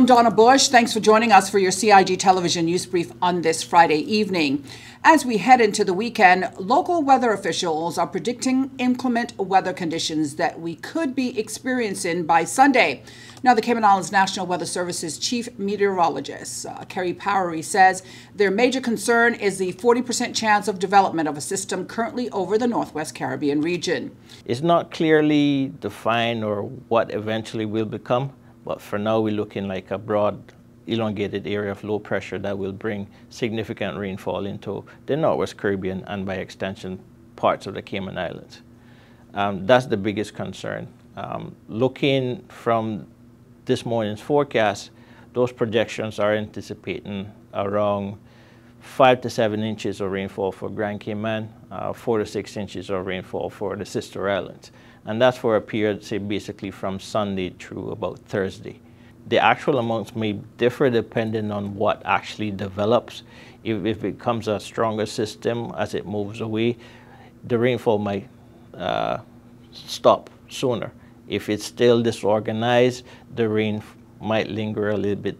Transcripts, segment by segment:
Donna Bush. Thanks for joining us for your CIG Television News Brief on this Friday evening. As we head into the weekend, local weather officials are predicting inclement weather conditions that we could be experiencing by Sunday. Now, the Cayman Islands National Weather Service's chief meteorologist, Kerry Powery, says their major concern is the 40% chance of development of a system currently over the Northwest Caribbean region. It's not clearly defined or what eventually will become, but for now we're looking like a broad, elongated area of low pressure that will bring significant rainfall into the Northwest Caribbean and by extension parts of the Cayman Islands. That's the biggest concern. Looking from this morning's forecast, those projections are anticipating around 5 to 7 inches of rainfall for Grand Cayman, 4 to 6 inches of rainfall for the sister islands. And that's for a period, say, basically from Sunday through about Thursday. The actual amounts may differ depending on what actually develops. If it becomes a stronger system as it moves away, the rainfall might stop sooner. If it's still disorganized, the rain might linger a little bit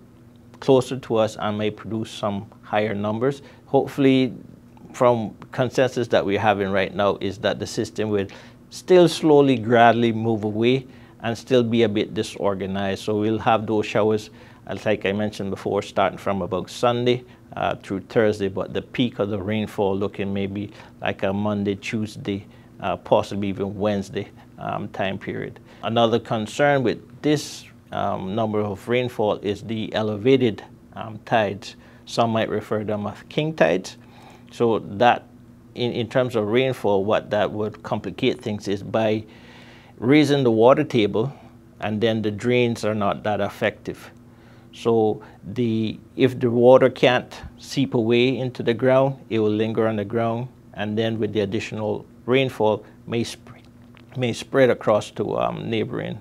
closer to us and may produce some higher numbers. Hopefully, from consensus that we're having right now, is that the system will still slowly, gradually move away and still be a bit disorganized. So we'll have those showers, like I mentioned before, starting from about Sunday through Thursday, but the peak of the rainfall looking maybe like a Monday, Tuesday, possibly even Wednesday time period. Another concern with this number of rainfall is the elevated tides. Some might refer to them as king tides. So that, in terms of rainfall, what that would complicate things is by raising the water table, and then the drains are not that effective. So if the water can't seep away into the ground, it will linger on the ground, and then with the additional rainfall may spread across to neighboring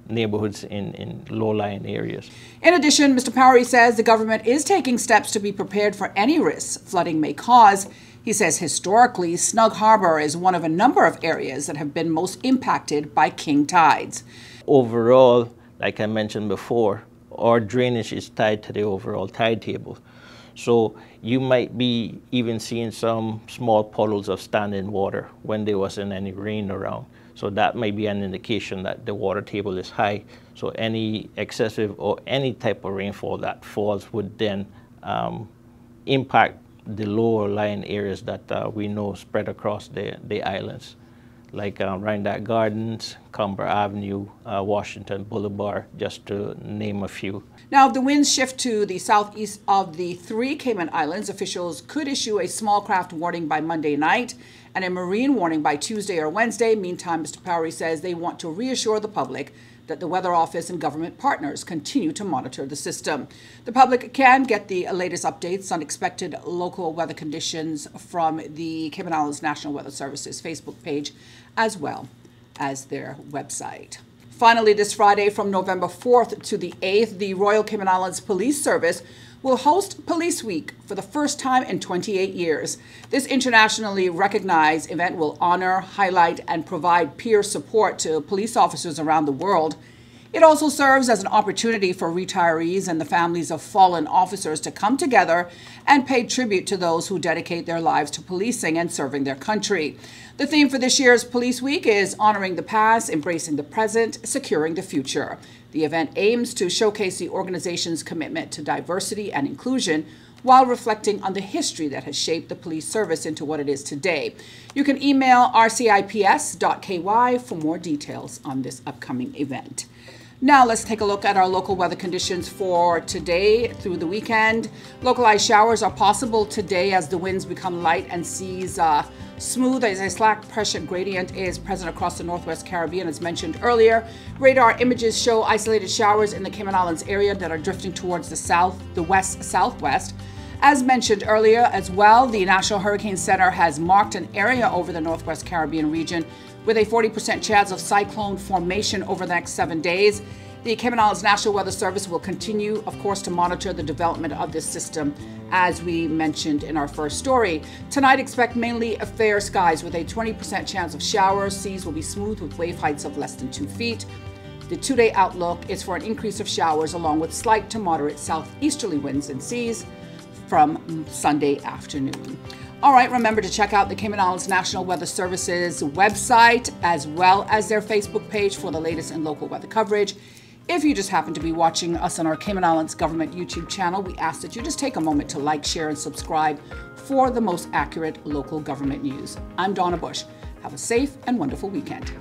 neighborhoods in low-lying areas. In addition, Mr. Powery says the government is taking steps to be prepared for any risks flooding may cause. He says historically, Snug Harbor is one of a number of areas that have been most impacted by king tides. Overall, like I mentioned before, our drainage is tied to the overall tide table. So you might be even seeing some small puddles of standing water when there wasn't any rain around. So that may be an indication that the water table is high. So any excessive or any type of rainfall that falls would then impact the lower lying areas that we know spread across the islands, like Rhinelac Gardens, Comber Avenue, Washington Boulevard, just to name a few. Now, if the winds shift to the southeast of the 3 Cayman Islands, officials could issue a small craft warning by Monday night and a marine warning by Tuesday or Wednesday. Meantime, Mr. Powery says they want to reassure the public that the Weather Office and government partners continue to monitor the system. The public can get the latest updates on expected local weather conditions from the Cayman Islands National Weather Service's Facebook page, as well as their website. Finally, this Friday from November 4th to the 8th, the Royal Cayman Islands Police Service will host Police Week for the first time in 28 years. This internationally recognized event will honor, highlight, and provide peer support to police officers around the world. It also serves as an opportunity for retirees and the families of fallen officers to come together and pay tribute to those who dedicate their lives to policing and serving their country. The theme for this year's Police Week is honoring the past, embracing the present, securing the future. The event aims to showcase the organization's commitment to diversity and inclusion while reflecting on the history that has shaped the police service into what it is today. You can email rcips.ky for more details on this upcoming event. Now let's take a look at our local weather conditions for today through the weekend. Localized showers are possible today as the winds become light and seas smooth as a slack pressure gradient is present across the Northwest Caribbean, as mentioned earlier. Radar images show isolated showers in the Cayman Islands area that are drifting towards the south, the west-southwest. As mentioned earlier as well, the National Hurricane Center has marked an area over the Northwest Caribbean region with a 40% chance of cyclone formation over the next 7 days. The Cayman Islands National Weather Service will continue, of course, to monitor the development of this system, as we mentioned in our first story. Tonight, expect mainly fair skies with a 20% chance of showers. Seas will be smooth with wave heights of less than 2 feet. The 2-day outlook is for an increase of showers along with slight to moderate southeasterly winds and seas from Sunday afternoon. All right, remember to check out the Cayman Islands National Weather Service's website as well as their Facebook page for the latest in local weather coverage. If you just happen to be watching us on our Cayman Islands Government YouTube channel, we ask that you just take a moment to like, share, and subscribe for the most accurate local government news. I'm Donna Bush. Have a safe and wonderful weekend.